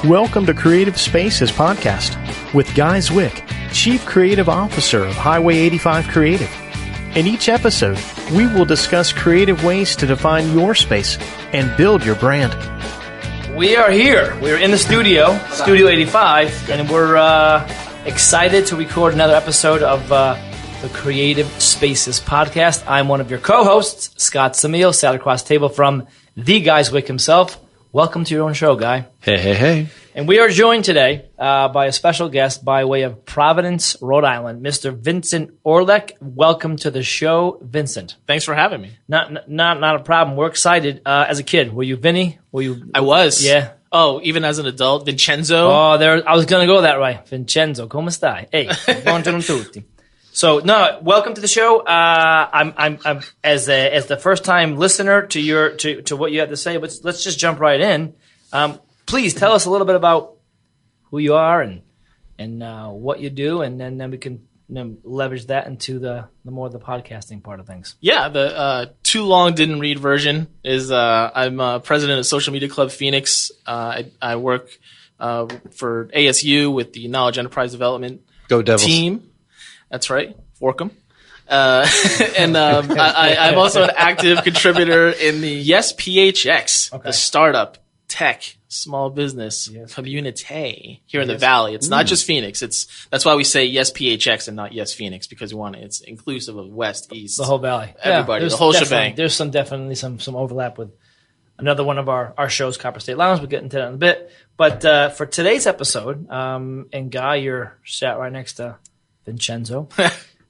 Welcome to Creative Spaces Podcast with Guy Zwick, Chief Creative Officer of Highway 85 Creative. In each episode, we will discuss creative ways to define your space and build your brand. We are here. We're in the studio, Studio 85, and we're excited to record another episode of the Creative Spaces Podcast. I'm one of your co-hosts, Scott Samil, sat across the table from the Guy Zwick himself. Welcome to your own show, Guy. Hey. And we are joined today by a special guest by way of Providence, Rhode Island, Mr. Vincent Orlek. Welcome to the show, Vincent. Thanks for having me. Not a problem. We're excited. As a kid, were you Vinny? I was. Yeah. Oh, even as an adult, Vincenzo. Oh, I was going to go that way. Vincenzo, come stai? Hey, buongiorno tutti. So, no, welcome to the show. I'm as the first time listener to what you have to say, but let's just jump right in. Please tell us a little bit about who you are and what you do, and then we can leverage that into the more of the podcasting part of things. Yeah, the too long didn't read version is I'm president of Social Media Club Phoenix. I work for ASU with the Knowledge Enterprise Development Go Devils. team. That's right, Forkham. And I'm also an active contributor in the Yes PHX, the startup tech small business community here in the Valley. It's not just Phoenix. That's why we say Yes PHX and not Yes Phoenix, because it's inclusive of West, East, the whole Valley, everybody, the whole shebang. There's definitely some overlap with another one of our shows, Copper State Lounge. We'll get into that in a bit. But for today's episode, and Guy, you're sat right next to Vincenzo.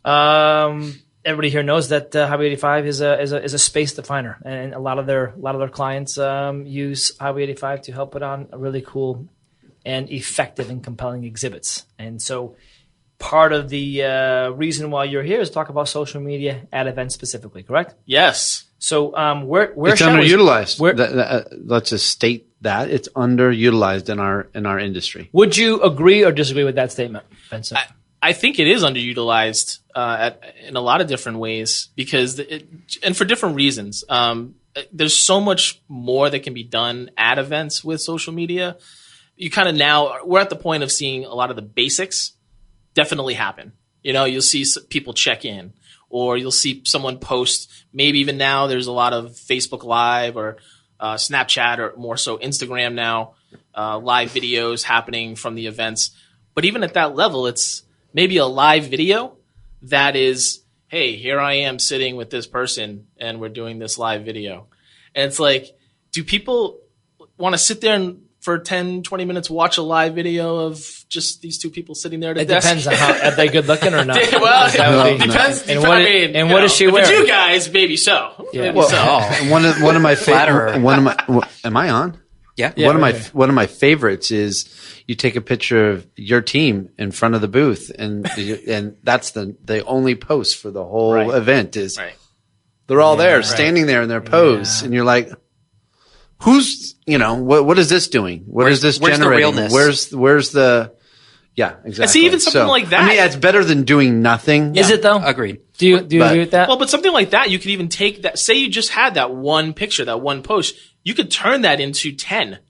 Everybody here knows that Highway 85 is a space definer, and a lot of their clients use Highway 85 to help put on really cool and effective and compelling exhibits. And so, part of the reason why you're here is to talk about social media at events specifically. Correct? Yes. So, where it's underutilized. Let's just state that it's underutilized in our industry. Would you agree or disagree with that statement, Vincent? I think it is underutilized in a lot of different ways and for different reasons. There's so much more that can be done at events with social media. We're at the point of seeing a lot of the basics definitely happen. You'll see people check in, or you'll see someone post. Maybe even now there's a lot of Facebook Live or Snapchat, or more so Instagram now, live videos happening from the events. But even at that level, it's maybe a live video that is, hey, here I am sitting with this person and we're doing this live video. And it's like, do people want to sit there and for 10, 20 minutes watch a live video of just these two people sitting there at a desk? Depends on are they good looking or not. Well, it depends. And what is she wearing? But you guys, maybe so. Yeah. Maybe so. One of my favorite. Am I on? Yeah. One of my favorites is you take a picture of your team in front of the booth, and that's the only post for the whole event is they're all there standing there in their pose, and you're like, who's what is this doing? Where's this generating? The realness? Where's the exactly. And see, even something like that. I mean, it's better than doing nothing. Is it though? Agreed. Do you agree with that? Well, but something like that, you could even take that. Say you just had that one picture, that one post. You could turn that into 10.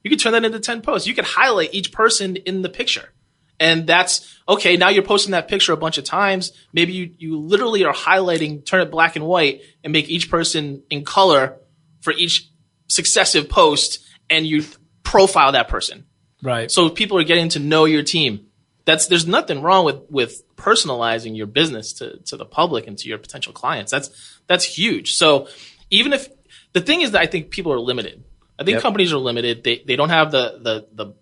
You could turn that into 10 posts. You could highlight each person in the picture. And that's, okay, now you're posting that picture a bunch of times. Maybe you literally are highlighting, turn it black and white, and make each person in color for each successive post, and you profile that person. Right. So people are getting to know your team. There's nothing wrong with personalizing your business to the public and to your potential clients. That's huge. So even if the thing is that I think people are limited. I think companies are limited. They don't have the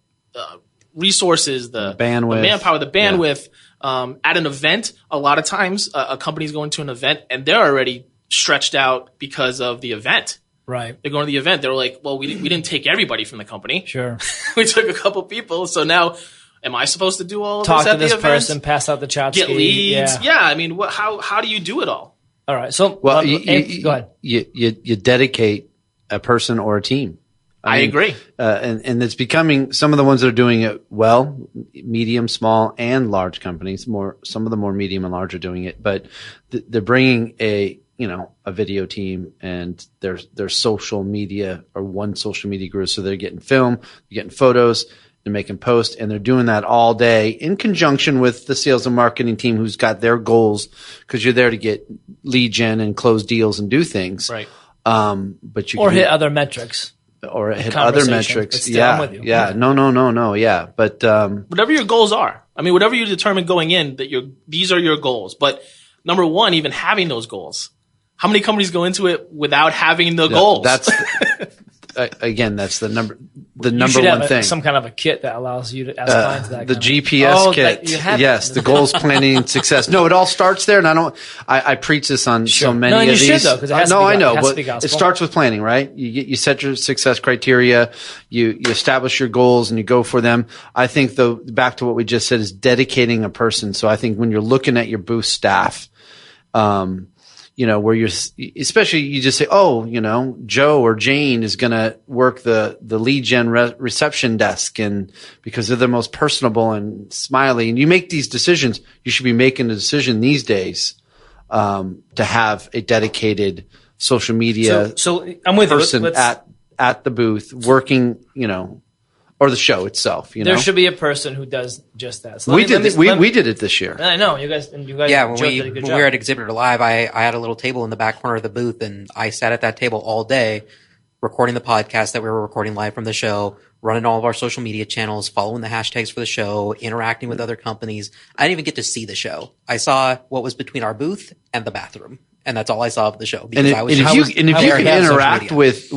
resources, the bandwidth, the manpower, the bandwidth. At an event, a lot of times a company's going to an event and they're already stretched out because of the event. Right. They're going to the event. They're like, well, we didn't take everybody from the company. Sure. We took a couple people. So now, am I supposed to do all of Talk this at to this the event? person, pass out the chat, get leads. Yeah. I mean, how do you do it all? All right. So, well, go ahead. You dedicate a person or a team. I agree. And it's becoming, some of the ones that are doing it well, medium, small, and large companies, some of the more medium and large are doing it, but they're bringing a a video team and their social media or one social media group. So they're getting film, they're getting photos, they're making posts, and they're doing that all day in conjunction with the sales and marketing team who's got their goals, because you're there to get lead gen and close deals and do things. Right. But you or can hit other metrics. Or hit other metrics. Still, Yeah. I'm with you. Yeah. No. Yeah. But, whatever your goals are. I mean, whatever you determine going in that these are your goals. But number one, even having those goals. How many companies go into it without having the goals? That's again, that's the number You should one have thing. some kind of a kit that allows you to ask clients that. The kind GPS of, kit. you have Yes, it. the goals, planning, and success. No, it all starts there, and I preach this on so many No, and of you these. should, though, 'cause it has no, to be, I know, it has to but be gospel. it starts with planning, right? You set your success criteria, you establish your goals, and you go for them. I think, though, back to what we just said, is dedicating a person. So I think when you're looking at your booth staff, where you're, especially you just say, Joe or Jane is going to work the lead gen reception desk, and because they're the most personable and smiley, and you make these decisions, you should be making a decision these days, to have a dedicated social media So I'm with person you. at the booth working, or the show itself, There should be a person who does just that. So we did it this year. I know you guys. Yeah, when Joe we did a good when job. we were at Exhibitor Live, I had a little table in the back corner of the booth, and I sat at that table all day, recording the podcast that we were recording live from the show, running all of our social media channels, following the hashtags for the show, interacting with other companies. I didn't even get to see the show. I saw what was between our booth and the bathroom, and that's all I saw of the show. Because If you can interact with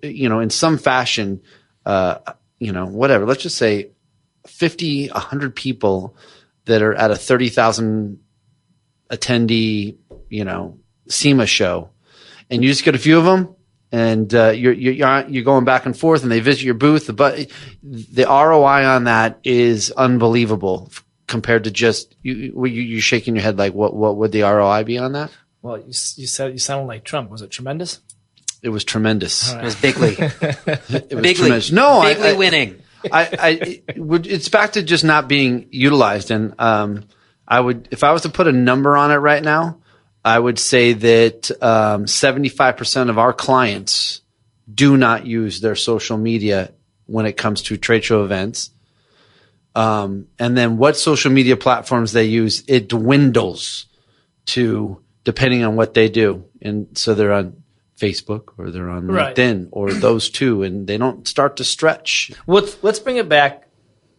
in some fashion, whatever, let's just say 50, 100 people that are at a 30,000 attendee, SEMA show, and you just get a few of them, and you're going back and forth, and they visit your booth. But the ROI on that is unbelievable compared to just you shaking your head like, what would the ROI be on that? Well, you said you sounded like Trump. Was it tremendous? It was tremendous. It was bigly. It was tremendous. No, bigly winning. It's back to just not being utilized. And, if I was to put a number on it right now, I would say that, 75% of our clients do not use their social media when it comes to trade show events. And then what social media platforms they use, it dwindles to depending on what they do. And so they're on Facebook or they're on LinkedIn or those two, and they don't start to stretch. Let's bring it back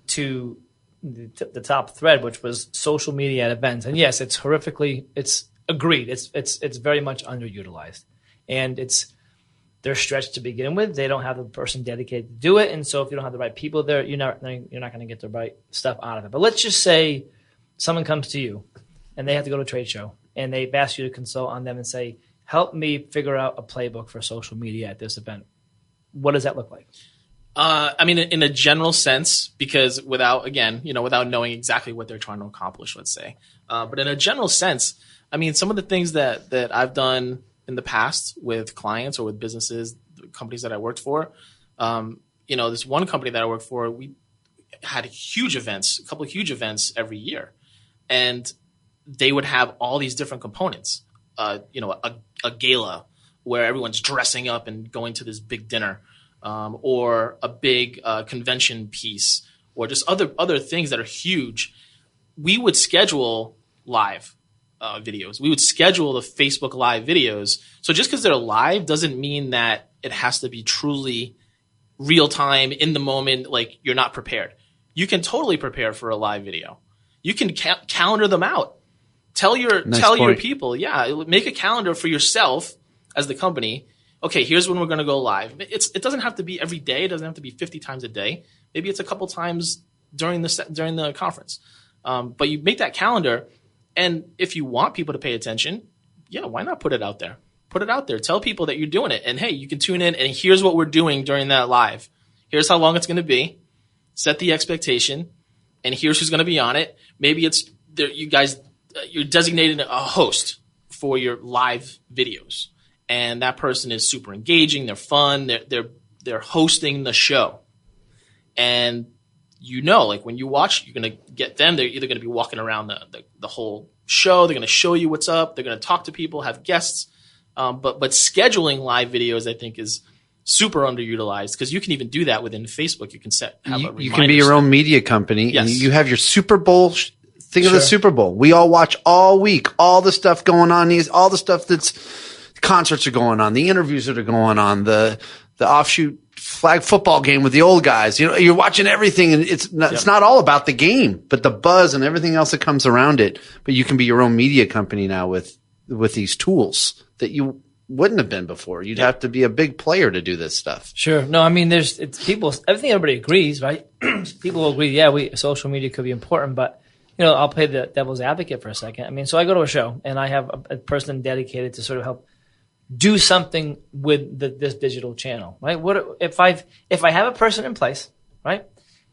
to the top thread, which was social media at events. And yes, it's agreed. It's very much underutilized, and they're stretched to begin with. They don't have the person dedicated to do it. And so if you don't have the right people there, you're not going to get the right stuff out of it. But let's just say someone comes to you and they have to go to a trade show, and they've asked you to consult on them and say, help me figure out a playbook for social media at this event. What does that look like? I mean, in a general sense, because without knowing exactly what they're trying to accomplish, let's say. But in a general sense, I mean, some of the things that I've done in the past with clients or with businesses, companies that I worked for, this one company that I worked for, we had a couple of huge events every year. And they would have all these different components. A gala where everyone's dressing up and going to this big dinner, or a big convention piece, or just other things that are huge. We would schedule live videos. We would schedule the Facebook Live videos. So just because they're live doesn't mean that it has to be truly real time in the moment. Like, you're not prepared. You can totally prepare for a live video. You can calendar them out. Tell your people, make a calendar for yourself as the company. Okay, here's when we're going to go live. It doesn't have to be every day. It doesn't have to be 50 times a day. Maybe it's a couple times during the conference. But you make that calendar, and if you want people to pay attention, why not put it out there? Put it out there. Tell people that you're doing it, and hey, you can tune in, and here's what we're doing during that live. Here's how long it's going to be. Set the expectation, and here's who's going to be on it. Maybe it's you guys. You're designating a host for your live videos, and that person is super engaging. They're fun. They're hosting the show, and like when you watch, you're gonna get them. They're either gonna be walking around the whole show. They're going to show you what's up. They're going to talk to people, have guests. But scheduling live videos, I think, is super underutilized because you can even do that within Facebook. You can you can be your own media company. Yes. And you have your Super Bowl thing of the Super Bowl. We all watch all week, all the stuff going on, all the stuff concerts are going on, the interviews that are going on, the offshoot flag football game with the old guys. You're watching everything, and it's not all about the game, but the buzz and everything else that comes around it. But you can be your own media company now with these tools that you wouldn't have been before. You'd have to be a big player to do this stuff. Sure. No, I mean, I think everybody agrees, right? People will agree. Yeah, social media could be important, but I'll play the devil's advocate for a second. I mean, so I go to a show and I have a person dedicated to sort of help do something with this digital channel, right? What if I have a person in place, right,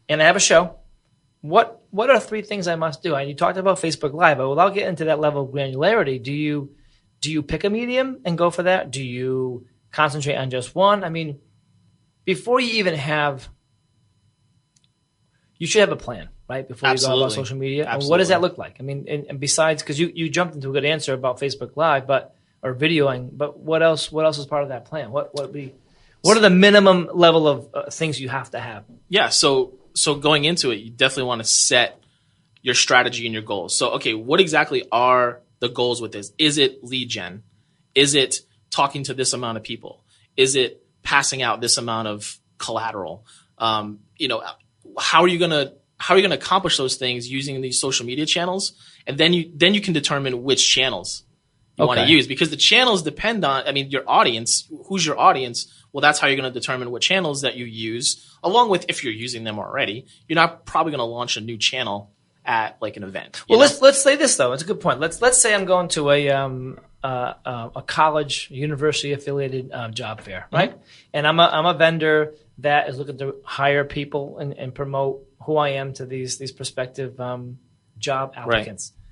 and I have a show? What are 3 things I must do? And you talked about Facebook Live, but without getting to that level of granularity, do you pick a medium and go for that? Do you concentrate on just one? I mean, before you even you should have a plan, right? Before you go about social media. Absolutely. And what does that look like? I mean, and besides, because you jumped into a good answer about Facebook Live, or videoing, but what else is part of that plan? What are the minimum level of things you have to have? Yeah. So going into it, you definitely want to set your strategy and your goals. So, okay, what exactly are the goals with this? Is it lead gen? Is it talking to this amount of people? Is it passing out this amount of collateral? How are you gonna accomplish those things using these social media channels? And then you can determine which channels you want to use, because the channels depend on, your audience. Who's your audience? Well, that's how you're going to determine what channels that you use, along with if you're using them already. You're not probably going to launch a new channel at like an event. Well, let's say this though. It's a good point. Let's say I'm going to a college, university affiliated job fair, right? Mm-hmm. And I'm a vendor that is looking to hire people and promote who I am to these prospective job applicants. Right.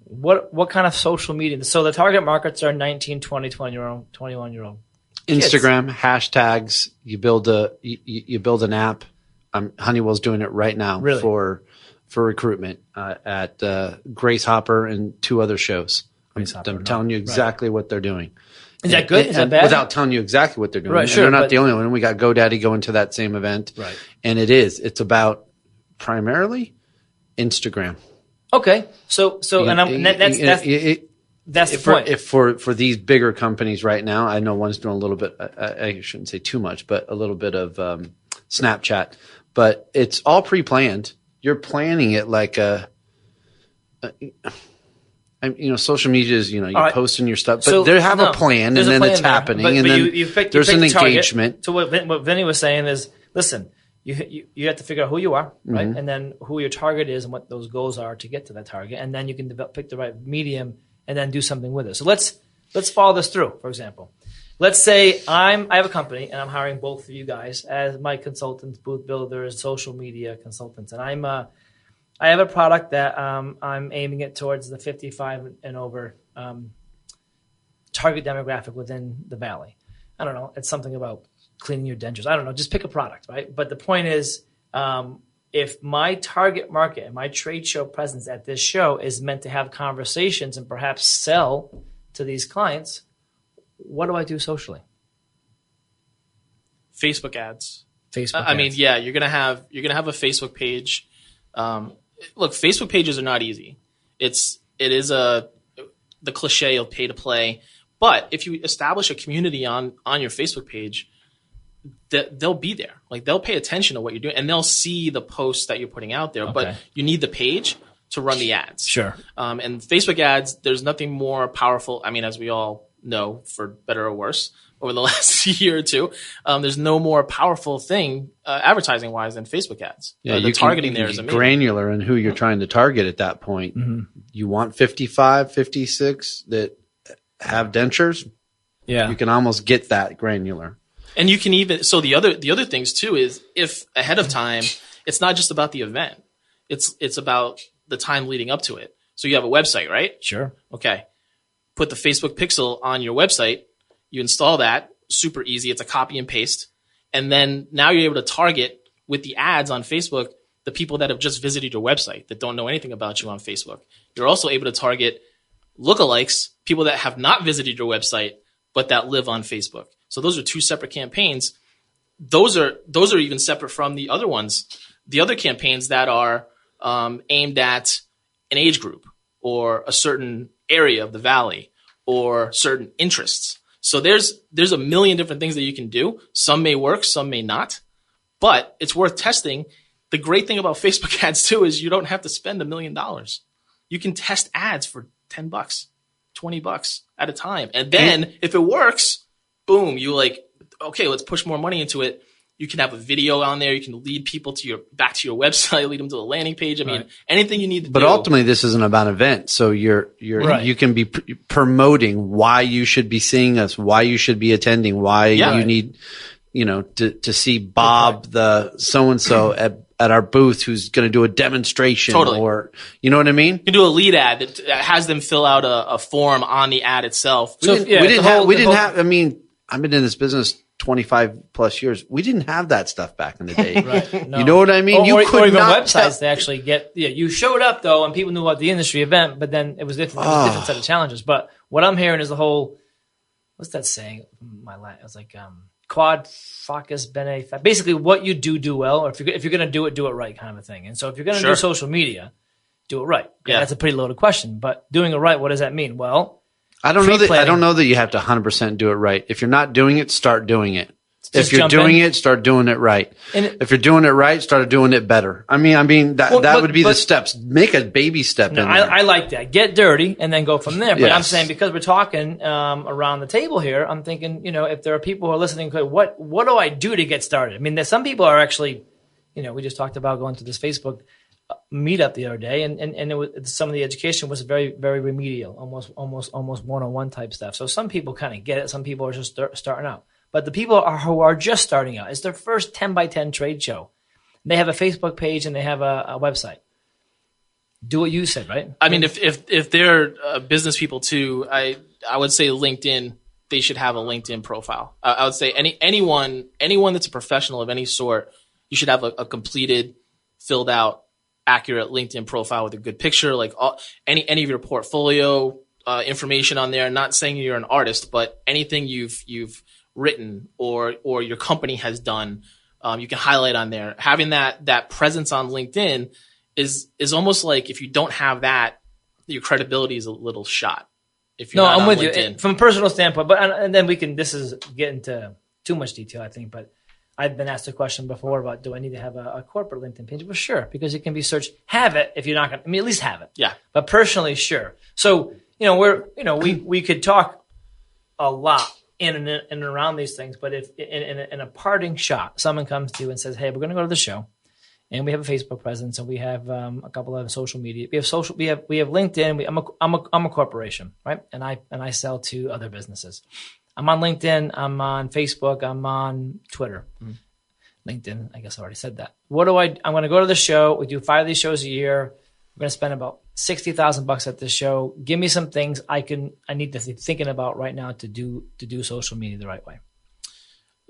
What kind of social media? So the target markets are 19, 20, 21-year-old. Instagram, hashtags. You build an app. Honeywell's doing it right now for recruitment at Grace Hopper and 2 other shows. I'm telling you exactly what they're doing. Is that good? Is that bad? Without telling you exactly what they're doing. Right, sure, and they're not the only one. We got GoDaddy going to that same event. Right. And it's about primarily Instagram. Okay. So that's the point. If for these bigger companies right now, I know one's doing a little bit, I shouldn't say too much, but a little bit of Snapchat. But it's all pre-planned. You're planning it like social media is, you're posting your stuff, but they have a plan, and then it's happening, and then there's an engagement. So what Vinny was saying is, listen, you have to figure out who you are, right? Mm-hmm. And then who your target is and what those goals are to get to that target. And then you can pick the right medium and then do something with it. So let's follow this through, for example. Let's say I have a company and I'm hiring both of you guys as my consultants, booth builders, social media consultants. And I have a product that I'm aiming it towards the 55 and over target demographic within the Valley. I don't know. It's something about cleaning your dentures. I don't know. Just pick a product, right? But the point is, if my target market and my trade show presence at this show is meant to have conversations and perhaps sell to these clients, what do I do socially? Facebook ads. ads. You're gonna have a Facebook page. Look, Facebook pages are not easy. It is the cliche of pay to play. But if you establish a community on your Facebook page, they'll be there. Like, they'll pay attention to what you're doing, and they'll see the posts that you're putting out there. Okay. But you need the page to run the ads. Sure. And Facebook ads, there's nothing more powerful. I mean, as we all know, for better or worse, over the last year or two, there's no more powerful thing advertising-wise than Facebook ads. Yeah, the targeting there is amazing. Granular in who you're trying to target at that point. Mm-hmm. You want 55, 56 that have dentures. Yeah, you can almost get that granular. And you can even, so the other things too is, if ahead of time, it's not just about the event. It's about the time leading up to it. So you have a website, right? Sure. Okay. Put the Facebook pixel on your website. You install that, super easy. It's a copy and paste. And then now you're able to target with the ads on Facebook the people that have just visited your website that don't know anything about you on Facebook. You're also able to target lookalikes, people that have not visited your website, but that live on Facebook. So those are two separate campaigns. Those are even separate from the other ones, the other campaigns that are aimed at an age group or a certain area of the valley or certain interests. So there's a million different things that you can do. Some may work, some may not, but it's worth testing. The great thing about Facebook ads too is you don't have to spend $1 million. You can test ads for $10, $20 at a time. And then if it works, boom, you okay, let's push more money into it. You can have a video on there. You can lead people back to your website, lead them to the landing page. I mean, anything you need to do. But ultimately, this isn't about events. So you can be promoting why you should be seeing us, why you should be attending, why you need, to see Bob, the so-and-so at our booth who's going to do a demonstration. Totally. Or, you know what I mean? You can do a lead ad that has them fill out a we didn't have, I've been in this business 25 plus years. We didn't have that stuff back in the day. Right. No. You know what I mean? Or even websites to actually get, you showed up though and people knew about the industry event, but then it was different. It was a different set of challenges. But what I'm hearing is the whole, what's that saying? It was like, quad focus bene. Basically what you do well, or if you're going to do it right kind of a thing. And so if you're going to do social media, do it right. Yeah. That's a pretty loaded question, but doing it right, what does that mean? Well, I don't know that you have to 100% do it right. If you're not doing it, start doing it. If you're doing it, start doing it right. If you're doing it right, start doing it better. That would be the steps. Make a baby step in there. I like that. Get dirty and then go from there. But I'm saying because we're talking around the table here, I'm thinking, if there are people who are listening, what do I do to get started? There's some people are actually, we just talked about going to this Facebook meetup the other day, and it was, some of the education was very, very remedial, almost one-on-one type stuff. So some people kind of get it. Some people are just starting out. But the people who are just starting out, it's their first 10 by 10 trade show. They have a Facebook page and they have a website. Do what you said, right? If they're business people too, I would say LinkedIn. They should have a LinkedIn profile. I would say anyone that's a professional of any sort, you should have a completed, filled out, accurate LinkedIn profile with a good picture, like any of your portfolio information on there. Not saying you're an artist, but anything you've written or your company has done, you can highlight on there. Having that presence on LinkedIn is almost like if you don't have that, your credibility is a little shot. If you're I'm with LinkedIn. you from a personal standpoint, but and then this is getting into too much detail, I think, but I've been asked a question before about do I need to have a corporate LinkedIn page? Well, sure, because it can be searched. Have it if you're not going to. At least have it. Yeah. But personally, sure. So we could talk a lot in and around these things, but if in a parting shot, someone comes to you and says, "Hey, we're going to go to the show, and we have a Facebook presence, and we have a couple of social media. We have LinkedIn. I'm a corporation, right? And I sell to other businesses. I'm on LinkedIn. I'm on Facebook. I'm on Twitter. LinkedIn. I guess I already said that. I'm going to go to the show. We do 5 of these shows a year. We're going to spend about $60,000 at this show. Give me some things I need to be thinking about right now to do social media the right way."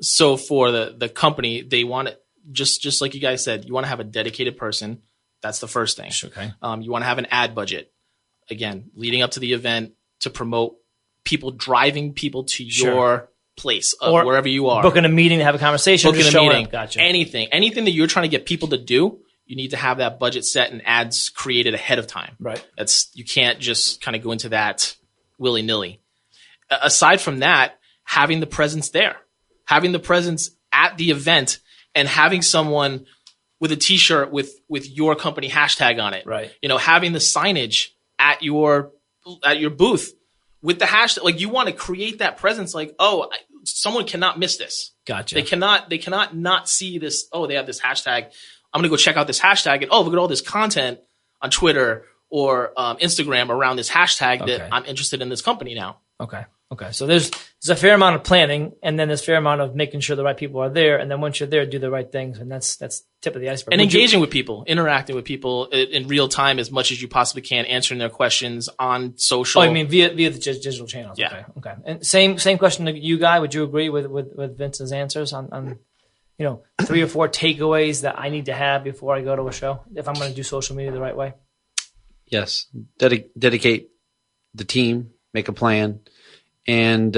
So for the company, they want it just like you guys said. You want to have a dedicated person. That's the first thing. Okay. You want to have an ad budget. Again, leading up to the event to promote people, driving people to your place or wherever you are. Booking a meeting to have a conversation. Booking a meeting. Gotcha. Anything that you're trying to get people to do, you need to have that budget set and ads created ahead of time. Right. You can't just kind of go into that willy-nilly. Aside from that, having the presence there, having the presence at the event, and having someone with a T-shirt with your company hashtag on it. Right. Having the signage at your booth with the hashtag. Like, you want to create that presence. Like, someone cannot miss this. Gotcha. They cannot not see this. Oh, they have this hashtag. I'm going to go check out this hashtag, and look at all this content on Twitter or Instagram around this hashtag that I'm interested in this company now. Okay. So there's a fair amount of planning, and then there's a fair amount of making sure the right people are there, and then once you're there, do the right things, and that's tip of the iceberg. And engaging with people, interacting with people in real time as much as you possibly can, answering their questions on social. Oh, I mean via the digital channels. Yeah. Okay. And same question to you, Guy. Would you agree with Vince's answers on 3 or 4 takeaways that I need to have before I go to a show if I'm going to do social media the right way? Yes. Dedicate the team, make a plan. And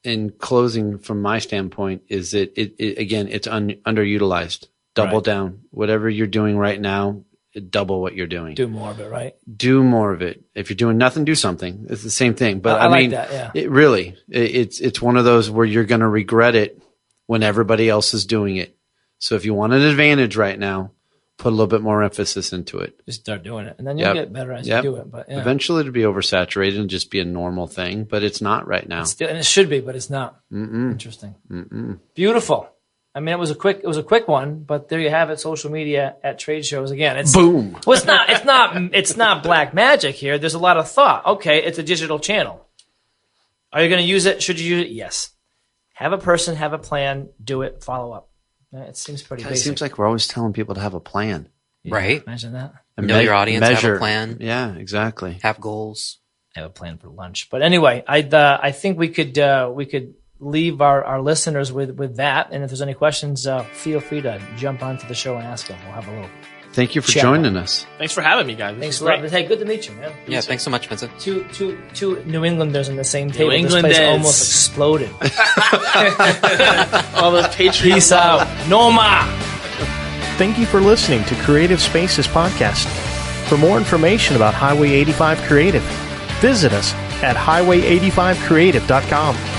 in closing, from my standpoint, is that it's underutilized. Double down. Whatever you're doing right now, double what you're doing. Do more of it, right? Do more of it. If you're doing nothing, do something. It's the same thing. But I mean, like that, yeah. It's one of those where you're going to regret it when everybody else is doing it. So if you want an advantage right now, put a little bit more emphasis into it. Just start doing it, and then you'll get better as you do it. But eventually, it'll be oversaturated and just be a normal thing. But it's not right now. And it should be, but it's not. Interesting. Beautiful. I mean, it was a quick one, but there you have it. Social media at trade shows again. It's boom. Well, it's not black magic here. There's a lot of thought. Okay, it's a digital channel. Are you going to use it? Should you use it? Yes. Have a person, have a plan, do it, follow up. It seems pretty basic. It seems like we're always telling people to have a plan. Yeah, right. Imagine that. And know your audience, have a plan. Yeah, exactly. Have goals. Have a plan for lunch. But anyway, I think we could leave our listeners with that. And if there's any questions, feel free to jump onto the show and ask them. We'll have a little. Thank you for joining us. Thanks for having me, guys. Thanks a lot. Hey, good to meet you, man. Yeah, thanks so much, Vincent. Two New Englanders in the same table. New This place almost exploded. All those Patriots. Peace out. Noma. Thank you for listening to Creative Spaces Podcast. For more information about Highway 85 Creative, visit us at highway85creative.com.